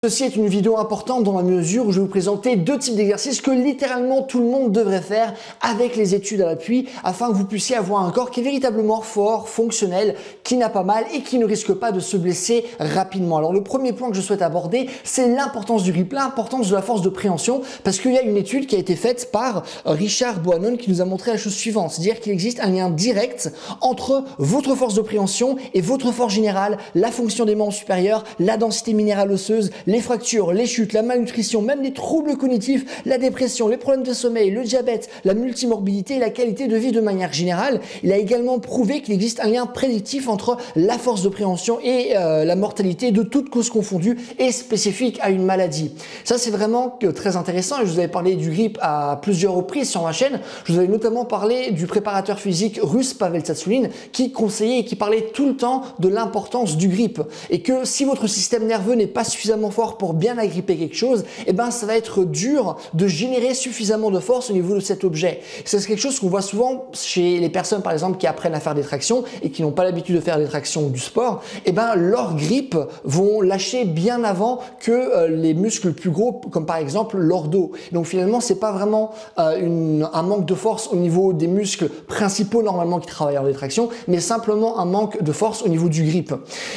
Ceci est une vidéo importante dans la mesure où je vais vous présenter deux types d'exercices que littéralement tout le monde devrait faire avec les études à l'appui afin que vous puissiez avoir un corps qui est véritablement fort, fonctionnel, qui n'a pas mal et qui ne risque pas de se blesser rapidement. Alors le premier point que je souhaite aborder, c'est l'importance du grip, l'importance de la force de préhension, parce qu'il y a une étude qui a été faite par Richard Bohannon qui nous a montré la chose suivante, c'est-à-dire qu'il existe un lien direct entre votre force de préhension et votre force générale, la fonction des membres supérieurs, la densité minérale osseuse, les fractures, les chutes, la malnutrition, même les troubles cognitifs, la dépression, les problèmes de sommeil, le diabète, la multimorbidité et la qualité de vie de manière générale. Il a également prouvé qu'il existe un lien prédictif entre la force de préhension et la mortalité de toutes causes confondues et spécifique à une maladie. Ça, c'est vraiment très intéressant et je vous avais parlé du grip à plusieurs reprises sur ma chaîne. Je vous avais notamment parlé du préparateur physique russe Pavel Tsatsouline qui conseillait et qui parlait tout le temps de l'importance du grip et que si votre système nerveux n'est pas suffisamment fort pour bien agripper quelque chose, eh ben ça va être dur de générer suffisamment de force au niveau de cet objet. C'est quelque chose qu'on voit souvent chez les personnes par exemple qui apprennent à faire des tractions et qui n'ont pas l'habitude de faire des tractions ou du sport, eh ben leurs grips vont lâcher bien avant que les muscles plus gros comme par exemple leur dos. Donc finalement c'est pas vraiment un manque de force au niveau des muscles principaux normalement qui travaillent en détraction, mais simplement un manque de force au niveau du grip.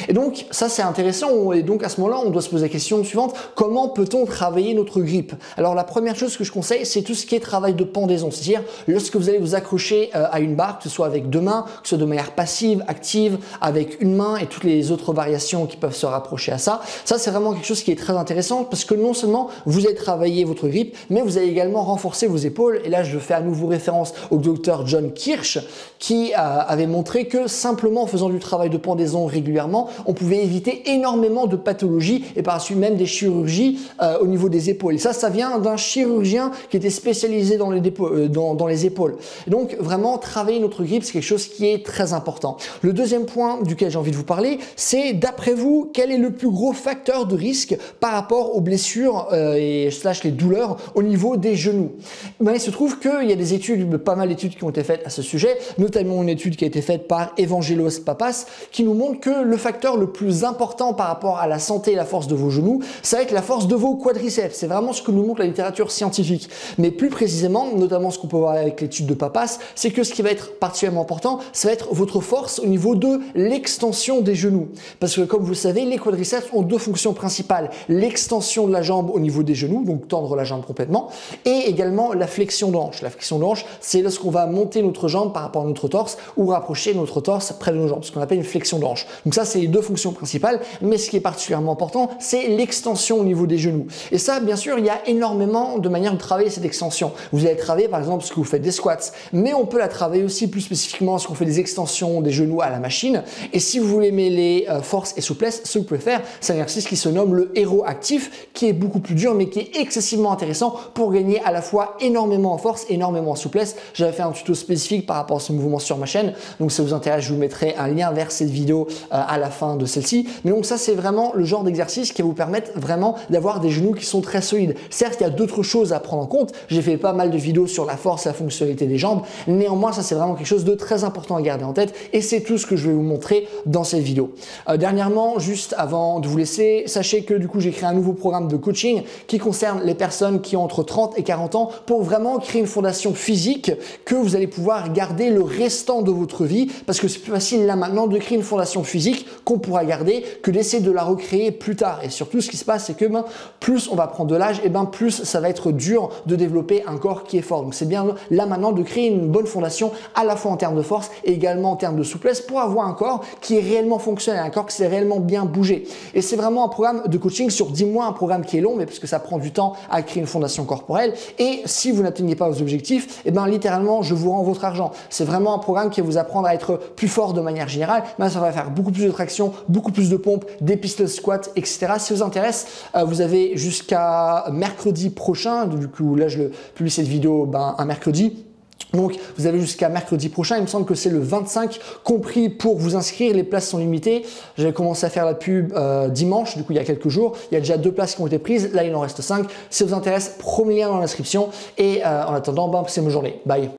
Et donc ça c'est intéressant et donc à ce moment-là on doit se poser la question suivante, comment peut-on travailler notre grip? Alors la première chose que je conseille, c'est tout ce qui est travail de pendaison, c'est-à-dire lorsque vous allez vous accrocher à une barre, que ce soit avec deux mains, que ce soit de manière passive, active, avec une main et toutes les autres variations qui peuvent se rapprocher à ça. Ça c'est vraiment quelque chose qui est très intéressant parce que non seulement vous allez travailler votre grip, mais vous allez également renforcer vos épaules. Et là je fais à nouveau référence au docteur John Kirsch qui avait montré que simplement en faisant du travail de pendaison régulièrement, on pouvait éviter énormément de pathologies et par la suite même des chirurgies au niveau des épaules. Et ça vient d'un chirurgien qui était spécialisé dans les épaules. Et donc vraiment travailler notre grip, c'est quelque chose qui est très important. Le deuxième point duquel j'ai envie de vous parler, c'est d'après vous, quel est le plus gros facteur de risque par rapport aux blessures et les douleurs au niveau des genoux? Ben, il se trouve qu'il y a des études, pas mal d'études qui ont été faites à ce sujet, notamment une étude qui a été faite par Evangelos Papas qui nous montre que le facteur le plus important par rapport à la santé et la force de vos genoux, ça va être la force de vos quadriceps. C'est vraiment ce que nous montre la littérature scientifique. Mais plus précisément, notamment ce qu'on peut voir avec l'étude de Papas, c'est que ce qui va être particulièrement important, ça va être votre force au niveau de l'extension des genoux. Parce que comme vous le savez, les quadriceps ont deux fonctions principales. L'extension de la jambe au niveau des genoux, donc tendre la jambe complètement, et également la flexion de hanche. La flexion de hanche, c'est lorsqu'on va monter notre jambe par rapport à notre torse ou rapprocher notre torse près de nos jambes, ce qu'on appelle une flexion de hanche. Donc ça, c'est les deux fonctions principales, mais ce qui est particulièrement important, c'est l'extension au niveau des genoux. Et ça, bien sûr, il y a énormément de manières de travailler cette extension. Vous allez travailler, par exemple, ce que vous faites des squats, mais on peut la travailler aussi plus spécifiquement lorsqu'on fait des extensions des genoux à la machine. Et si vous voulez mêler force et souplesse, ce que vous pouvez faire, c'est un exercice qui se nomme le héros actif, qui est beaucoup plus dur, mais qui est excessivement intéressant pour gagner à la fois énormément en force, énormément en souplesse. J'avais fait un tuto spécifique par rapport à ce mouvement sur ma chaîne, donc si ça vous intéresse, je vous mettrai un lien vers cette vidéo à la fin de celle-ci. Mais donc ça, c'est vraiment le genre d'exercice qui va vous permettre vraiment d'avoir des genoux qui sont très solides. Certes, il y a d'autres choses à prendre en compte. J'ai fait pas mal de vidéos sur la force et la fonctionnalité des jambes. Néanmoins, ça, c'est vraiment quelque chose de très important à garder en tête et c'est tout ce que je vais vous montrer dans cette vidéo. Dernièrement, juste avant de vous laisser, sachez que du coup, j'ai créé un nouveau programme de coaching qui concerne les personnes qui ont entre 30 et 40 ans pour vraiment créer une fondation physique que vous allez pouvoir garder le restant de votre vie parce que c'est plus facile là maintenant de créer une fondation physique qu'on pourra garder que d'essayer de la recréer plus tard. Et surtout, ce qui se passe, c'est que plus on va prendre de l'âge, et plus ça va être dur de développer un corps qui est fort. Donc c'est bien là maintenant de créer une bonne fondation à la fois en termes de force et également en termes de souplesse pour avoir un corps qui est réellement fonctionnel, un corps qui sait réellement bien bouger. Et c'est vraiment un programme de coaching sur 10 mois, un programme qui est long, mais parce que ça prend du temps à créer une fondation corporelle. Et si vous n'atteignez pas vos objectifs, littéralement, je vous rends votre argent. C'est vraiment un programme qui va vous apprendre à être plus fort de manière générale. Ça va faire beaucoup plus de traction, beaucoup plus de pompes, des pistes de squat, etc. Si ça vous intéresse, vous avez jusqu'à mercredi prochain. Du coup, là, je publie cette vidéo un mercredi. Donc, vous avez jusqu'à mercredi prochain. Il me semble que c'est le 25 compris pour vous inscrire. Les places sont limitées. J'avais commencé à faire la pub dimanche, du coup, il y a quelques jours. Il y a déjà 2 places qui ont été prises. Là, il en reste 5. Si ça vous intéresse, premier lien dans la description. Et en attendant, c'est bonne journée. Bye.